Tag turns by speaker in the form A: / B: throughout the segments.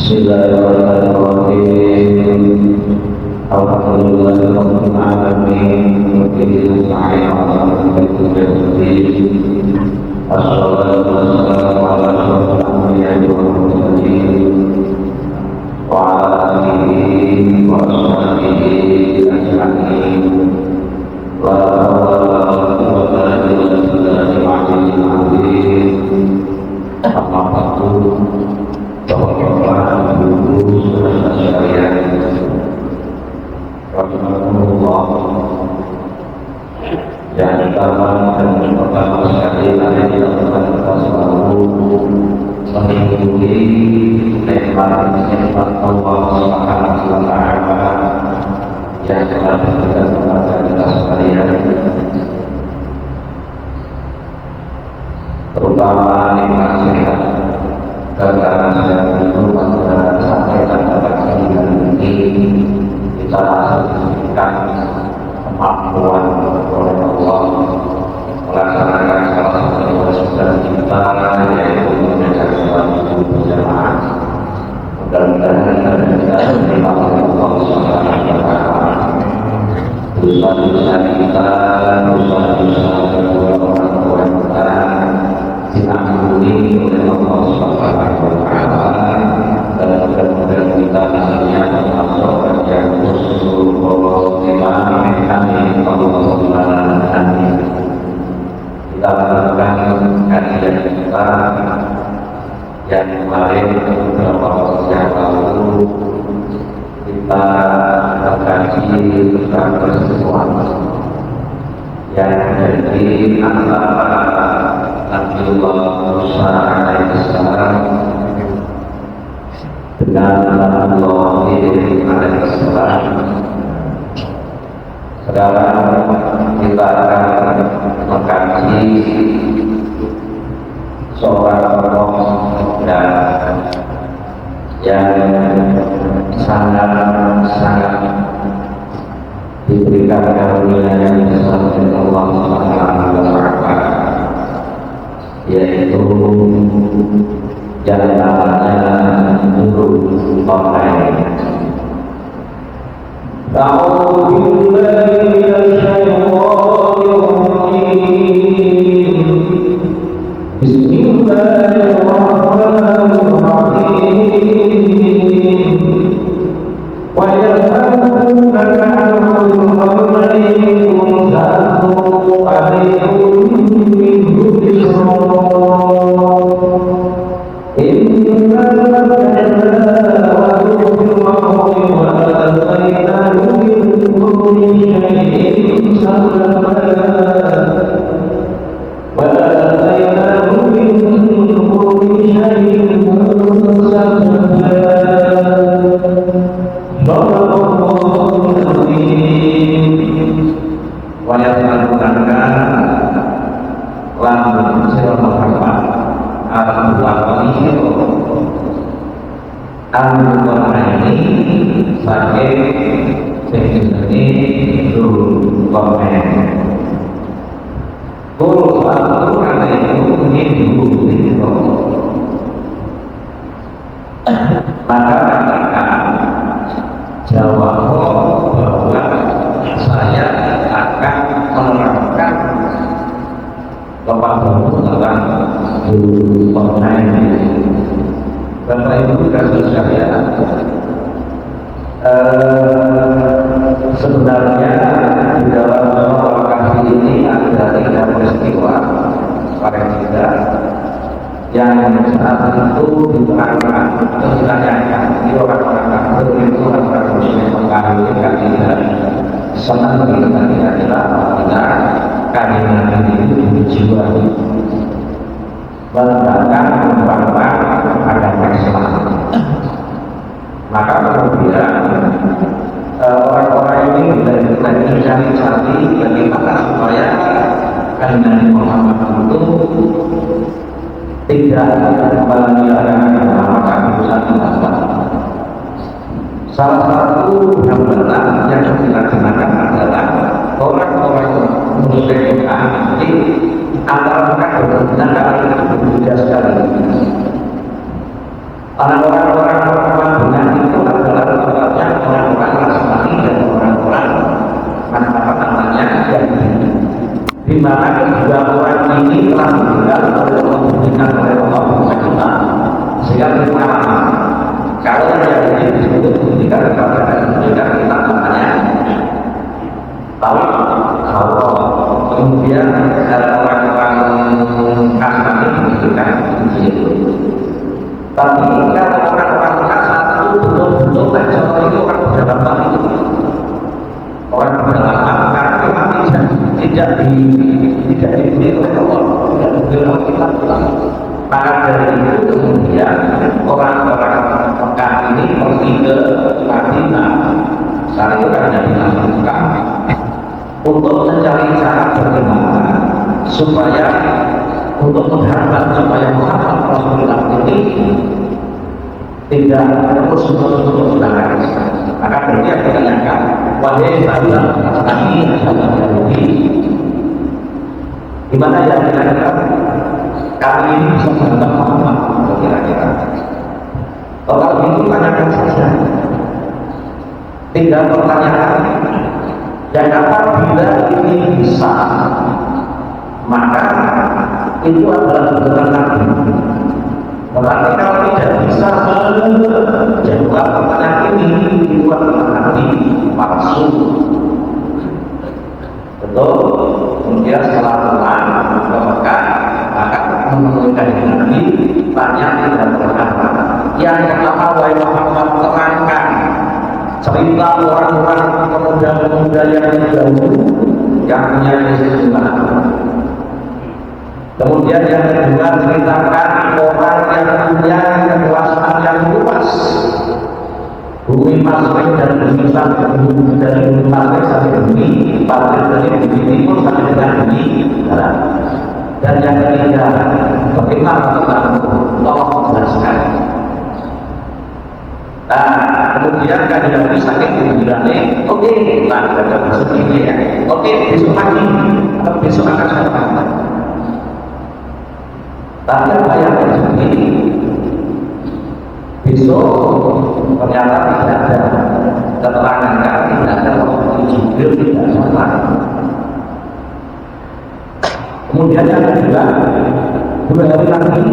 A: Bismillahirrahmanirrahim. Alhamdulillahirabbil alamin. Wabillahi taufiq. Wassalatu wassalamu ala asyrofil anbiya'i wal mursalin wa ala alihi wa sahbihi ajma'in. La hawla wa la quwwata illa billahil aliyyil azim. Amma ba'du. Bapak-bapak, ibu, saudara sekalian, rahimahullah. Yang pertama sekali adalah kita selalu mengikuti nikmat Allah Subhanahu wa Ta'ala yang telah diberikan kepada kita sekalian, terutama nikmat sehat. Karena itu pada sampai pada ini kita diberikan kemampuan oleh Allah melaksanakan salah satu kewajiban kita, yaitu menjaga sholat berjamaah. Mudah-mudahan kita menerima oleh Allah Subhanahu wa Ta'ala. Dosa-dosa kita, dosa-dosa orang tua kita diampuni oleh Allah Subhanahu wa Ta'ala, dan mudah-mudahan kita nantinya termasuk yang khusus Allah amin Allahumma amin. Kita lakukan kajian kita yang kemarin beberapa waktu yang lalu kita mengkaji tentang persesuaian yang terjadi antara Nabiullah Musa alaihissalam dengan Nabiullah Ibrahim alaihissalam. Sekarang kita akan mengkaji seorang tokoh yang sangat diberikan karunia yang besar oleh Allah Subhanahu wa Ta'ala, yaitu jalan namanya Nurul Qatain. A'udzu billahi minasyaitonir rajim. Bismillahirrahmanirrahim. Wa yas'alunaka 'anil qarnayn qul sa'atlu 'alaykum minhu dhikra. Maka katakan jawab bahwa saya akan menerangkan kepadamu tentang Qatain. Bapak Ibu dan sekalian, sebenarnya di dalam lokasi ini ada 3 peristiwa paling tidak yang saat itu diterangkan atau ditanyakan di orang-orang kafir itu orang muslim mengkafirkan tidak senang kita tidak kalimat itu dijual menentangkan merupakan agama Islam. Maka kemudian orang-orang ini mencari bagaimana supaya kalimat Muhammad itu tidak menyalahkan agama satu agama. Salah satu hambatan yang dilaksanakan adalah orang-orang muslim anti antara mereka berbeda sekali. Orang-orang mana kedua orang ini telah meninggal dengan oleh Allah Subhanahu sehingga berpengalaman kalau yang ini disebut meninggal kepada kita namanya tahu kalau kemudian orang-orang kasar ini menunjukkan itu. Tapi kalau orang-orang kasar itu belum mencoba itu orang berdalam itu orang berdalam karena memang tidak diberi oleh Allah, tidak diberi oleh kita. Maka dari itu kemudian orang-orang Mekah ini pergi ke Madinah. Saat itu kan Nabi Muhammad untuk mencari cara bagaimana supaya untuk menghambat supaya Muhammad Rasulullah ini tidak terus menerus melanggar Islam. Maka dia menanyakan, wahai sahabat kami adalah Yahudi, di mana yang kira-kira kami ini bisa menghambat Muhammad kira-kira. Kalau itu tanyakan saja, tinggal pertanyaan. Dan apabila ini bisa, maka itu adalah benar Nabi. Tetapi kalau tidak bisa menjawab pertanyaan ini, itu adalah Nabi palsu. Betul? Kemudian setelah pulang ke Mekah, maka menemukan Nabi banyak tidak terangkan. Yang pertama, wahai Muhammad, terangkan cerita orang-orang pemuda-pemuda yang dahulu yang punya kehidupan. Kemudian yang kedua, ceritakan orang yang punya kekuasaan yang luas, bumi Masrik dan bumi Masrik, dari bumi Masrik sampai bumi Masrik, dari bumi timur sampai dengan bumi barat. Dan yang ketiga, bagaimana tentang Allah menjelaskan. Nah, kemudian kan tidak bisa bilangnya, oke, nah ada besok ini ya, oke, besok pagi atau besok akan saya tanya. Tapi apa yang terjadi? Besok ternyata tidak ada keterangan kami, tidak ada waktu Jibril tidak datang. Kemudian yang kedua, 2 hari lagi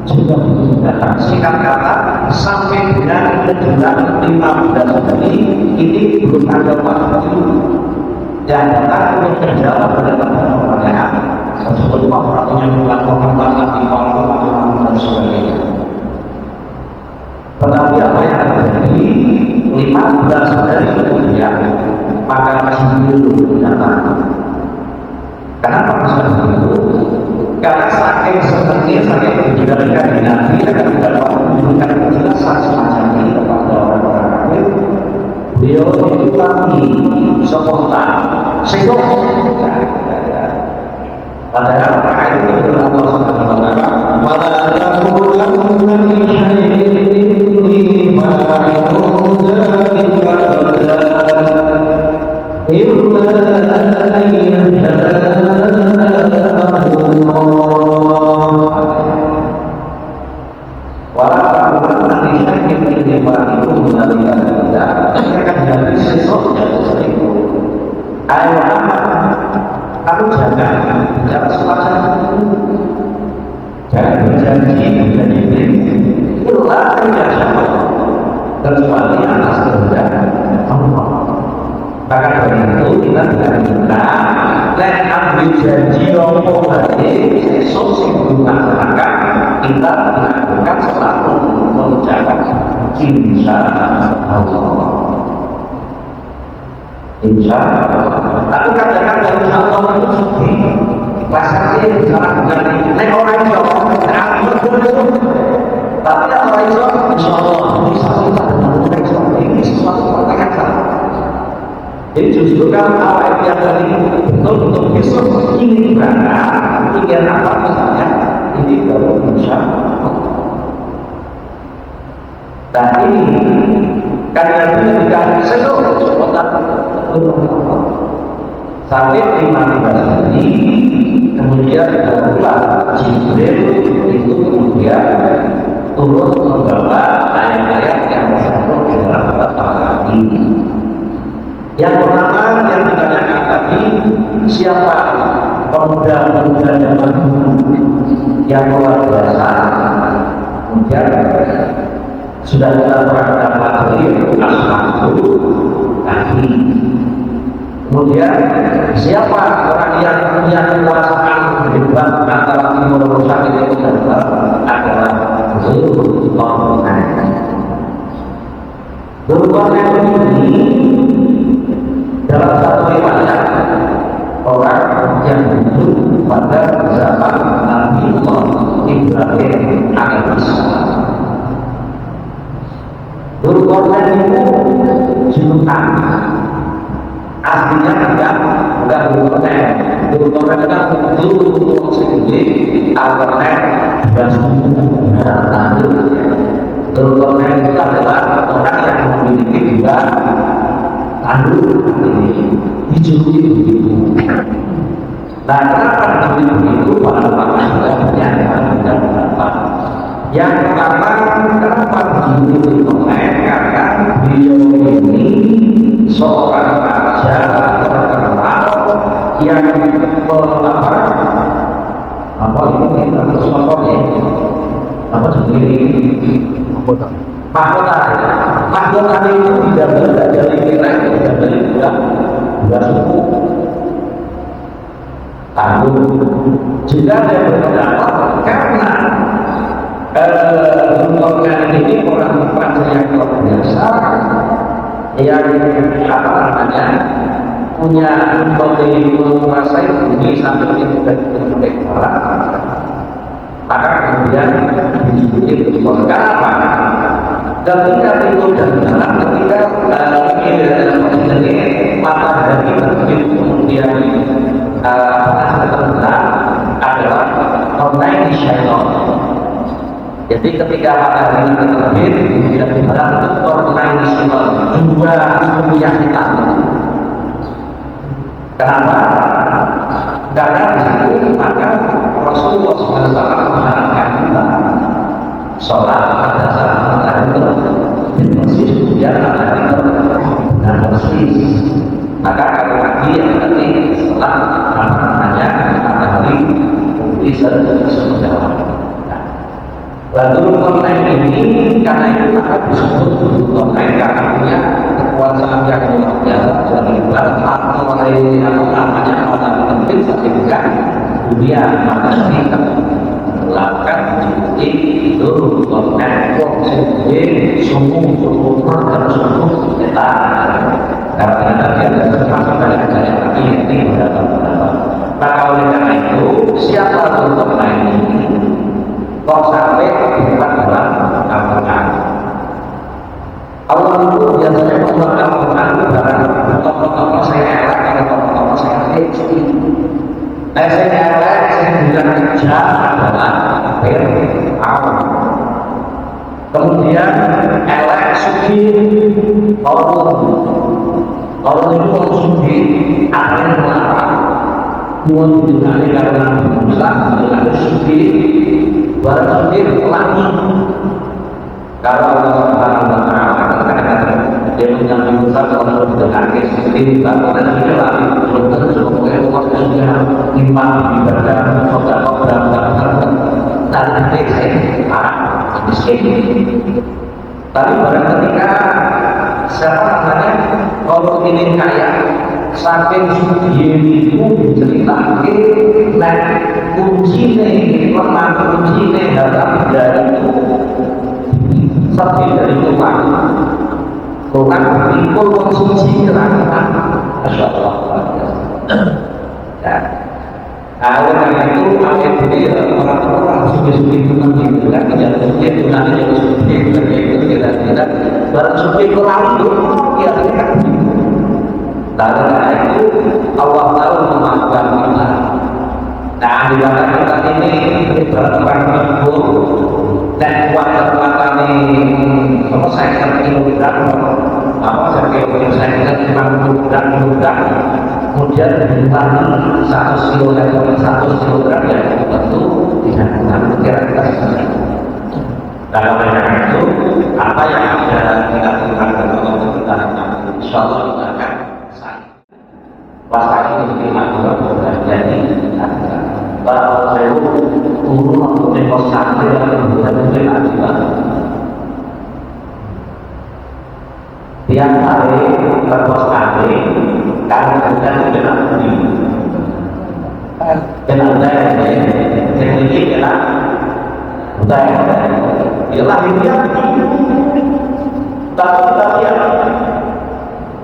A: juga datang. Singkat kata, sampai dengan bulan 15 hari ini belum ada waktu yang datang untuk menjawab pertanyaan tersebut. Orangnya melakukan banget di bawah dan sebagainya. Tetapi apa yang terjadi 15 hari kemudian, maka masih belum datang. Kenapa masih begitu? Karena saking sebenarnya saking menjalankan Nabi akan tidak memberikan penjelasan semacam ini kepada orang-orang kafir. Beliau itu kami spontan, sibuk. Padahal mereka itu Allah Subhanahu wa taala, "Wala taqulanna li shay'in ma yudza illa aku jangan bicara semacam itu, jangan berjanji dengan ini, itulah kerjaan kecuali atas kehendak Allah. Maka dari itu kita tidak minta dan ambil janji nopo lagi esok sebelum masyarakat kita melakukan selalu mengucapkan insya Allah. Insya Allah. Tapi kadang-kadang insya Allah itu sedih. Pasarnya salah dengan naik orang itu, tapi orang itu insya Allah bisa kita dengan ini sesuatu pertanyaan. Jadi justru kan awal yang tadi betul-betul besok ini berangkat, ingin apa misalnya ini baru insya Allah. Dan ini karena itu ketika seluruh kota sampai 15 hari kemudian bulan Jibril itu kemudian turun membawa ayat-ayat yang masuk di dalam Al-Quran ini. Yang pertama yang ditanyakan tadi siapa pemuda-pemuda zaman yang luar biasa, kemudian sudah kita berangkat lagi Al-Fatihah kaki. Kemudian siapa orang yang punya kekuasaan hebat antara timur dan itu adalah Zulkarnain. Zulkarnain ini dalam satu riwayat orang yang hidup pada zaman Nabi Ibrahim alaihissalam. Zulkarnain itu jutaan, aslinya tidak Zulkarnain. Zulkarnain kan dulu sendiri Al-Qarnain dan Zulkarnain itu adalah orang yang memiliki dua tanduk ini dijuluki begitu. Nah, kenapa dijuluki begitu? Para ulama sudah menyatakan beberapa. Yang pertama, kenapa dijuluki Zulkarnain? Karena beliau ini seorang raja terkenal yang apa ini apa sendiri mahkota itu tidak dari kira tidak dari dua suku tanggung. Jika ada berpendapat karena Zulkarnain ini orang yang luar biasa yang apa namanya punya menguasai bumi sampai ke barat, maka kemudian disebut Zulkarnain. Apa? Ketika itu dan dalam ketika ini matahari terbit kemudian terbenam adalah Qarnain Syaitan. Jadi ketika matahari terbit kemudian di barat itu Qarnain Syaitan, dua yang hitam. Kenapa? Karena di situ maka Rasulullah SAW mengharapkan kita sholat pada saat matahari terbit persis kemudian matahari dan persis. Maka kalau pagi yang tadi setelah namanya matahari bisa berjalan. Lalu Zulkarnain ini karena itu maka disebut Zulkarnain karena punya kekuasaan yang luar biasa dan ibarat mulai apa namanya matahari terbit sampai juga dunia matahari tergelapkan di Zulkarnain sehingga sungguh dan sungguh kita karena tadi ada termasuk dari ajaran kami ini beberapa. Maka oleh karena itu siapa Zulkarnain ini? Kok sampai dibuat dalam Al-Quran? Allah itu biasanya membuat Al-Quran dalam tokoh-tokoh saya elak atau tokoh-tokoh saya kecil. Saya elak, saya bilang kerja adalah Fir'aun. Kemudian elak suci Qarun itu orang suci akhirnya mengapa? Tuhan dinari karena Musa dengan suci berarti pelangi. Kalau Allah Subhanahu wa Ta'ala katakan dia menyambut Musa kalau dengan seperti bapak dan tidak belum tentu Allah sudah iman ibadah saudara dan nanti saya miskin. Tapi pada ketika siapa namanya kalau ingin kaya saking suci itu diceritakan dan kunci dalam dari itu seperti dari Tuhan berikut konsumsi kerana Masya Allah. Oleh karena itu akhir ini orang-orang suci-suci itu nanti kan tidak suci itu nanti jadi suci itu tidak barang suci kurang itu ya tidak. Karena itu Allah tahu memaafkan kita. Nah di mana kita ini berperang teguh dan kuat-kuatan ini apa saya kilogram apa saya kilogram kemudian ditambah 100 kilogram ya tentu dengan kira-kira dalam itu apa yang ada kita lakukan dalam kita insyaallah kita akan Pasal ini aturan bukan jadi aturan. Kalau saya turun untuk demonstrasi yang bukan menjadi aturan. Tiap hari berdemonstrasi karena kita tidak berdiri. Dan ada yang memiliki ialah ialah dia tapi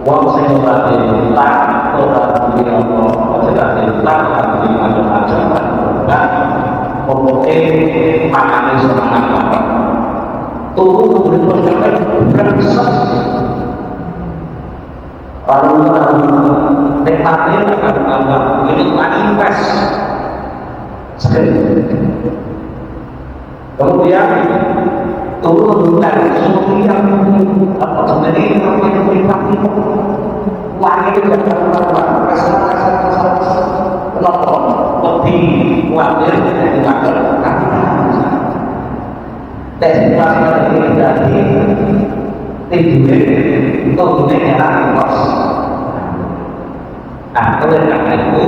A: wong sing ora dilah ora diomong ora dilah tapi ada pokoke makane semangat turu berpesan lalu nikmatnya akan Allah ini manifest sekali. Kemudian turun dari sesuatu yang apa sebenarnya yang berarti langit itu penonton lebih khawatir dari wakil testimasi ini dari tidur kemudian yang kos. Nah, oleh karena itu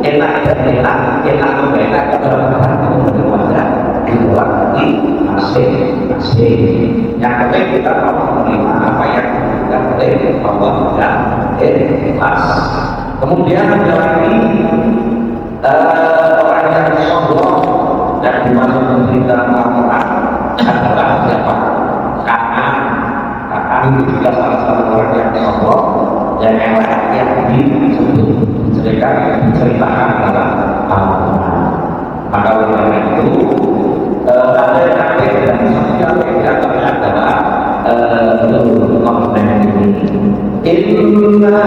A: enak dan enak membela keberagaman kepada diulang lagi masing-masing. Yang penting kita mau menerima apa yang kita boleh Allah dan ikhlas. Kemudian ada lagi orang yang sombong dan dimasuk menderita orang adalah siapa? Kakak itu juga salah satu orang yang sombong dan yang disebut diceritakan dalam Al-Quran. Maka oleh karena itu ada yang dan sosial media adalah belum konten ini. Inna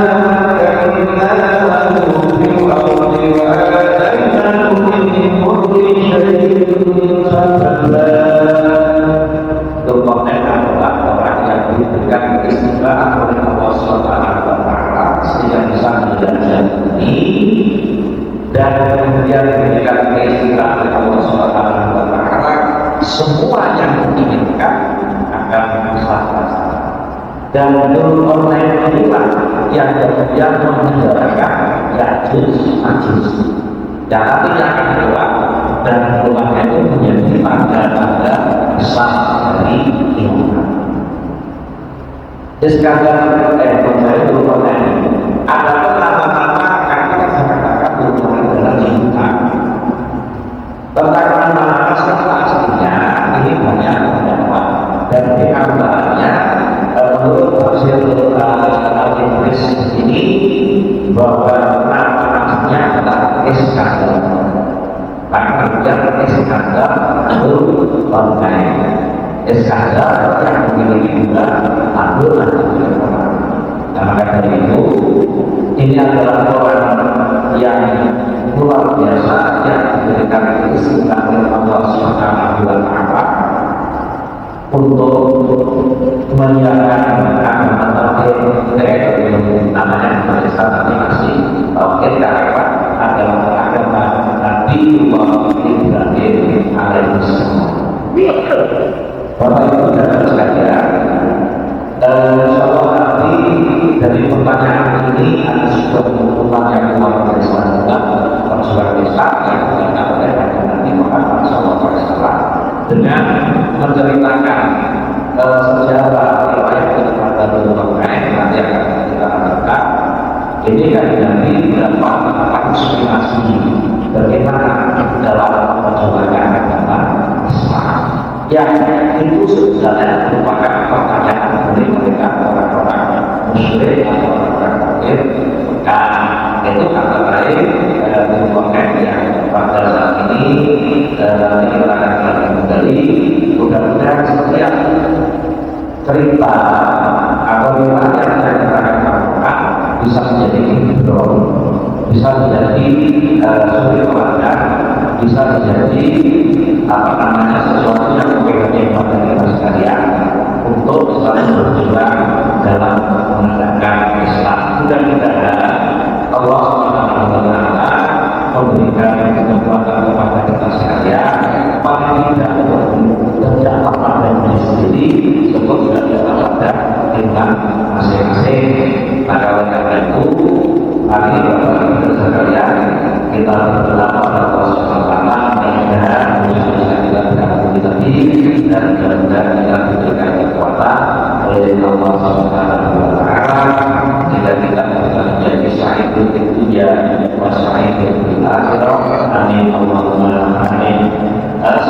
A: konten adalah orang yang diberikan keistimewaan oleh Allah Subhanahu wa Ta'ala sehingga bisa menjadi dan kemudian diberikan keistimewaan oleh Allah Subhanahu wa Ta'ala semua yang diinginkan akan bisa terlaksana. Dan itu online inilah yang kemudian mengendalikan Ya'juj Ma'juj. Dan tapi yang kedua dan perubahan itu menjadi tanda-tanda besar dari iman. Sekadar saya berkata ada pertama-tama karena saya katakan berhubungan dengan cinta. Tentang mana aslinya ini banyak pendapat dan diantaranya menurut tafsir al-Ibris ini bahwa nama-namanya adalah Iskandar. Karena Iskandar itu online. Iskandar yang memiliki juga Abdul Rahman. Nah, maka dari itu ini adalah orang yang luar biasa yang diberikan istimewa oleh Allah Subhanahu wa Ta'ala untuk menyiapkan agama tauhid namanya Malaysia tapi masih tauhid karena adalah agama Nabi Ibrahim alaihissalam. Bapak Ibu dan sekalian, insyaallah nanti dari pertanyaan ini ada sebuah pengumuman yang luar biasa juga persoalan besar yang dilakukan oleh Nabi Muhammad SAW dengan menceritakan sejarah riwayat kepada Rasulullah nanti akan kita lakukan. Ini kan Nabi dapat inspirasi bagaimana dalam perjuangan agama Islam. Yang itu sebenarnya merupakan pertanyaan dari mereka orang-orang musyrik atau orang-orang kafir. Dan itu kata lain merupakan yang pada saat ini dikatakan kembali mudah-mudahan setiap cerita atau riwayat yang dikatakan orang bisa menjadi hibron, bisa menjadi suri teladan, bisa menjadi sesuatu yang memberikan pada kita sekalian untuk selalu berjuang dalam menegakkan Islam. Mudah-mudahan Allah Subhanahu wa Ta'ala memberikan kekuatan kepada kita sekalian paling tidak terdampak pada diri sendiri sebab tidak kita sadar dengan masing-masing. Maka oleh karena itu lagi Bapak Ibu sekalian, kita berdoa kepada Allah Subhanahu wa taala mudah-mudahan bisa kita berkabung tadi dan mudah-mudahan kita diberikan kekuatan oleh Allah Subhanahu wa taala jika kita bisa menjadi sa'idul dunya wa sa'idul akhirah. Amin Allahumma amin. Amin.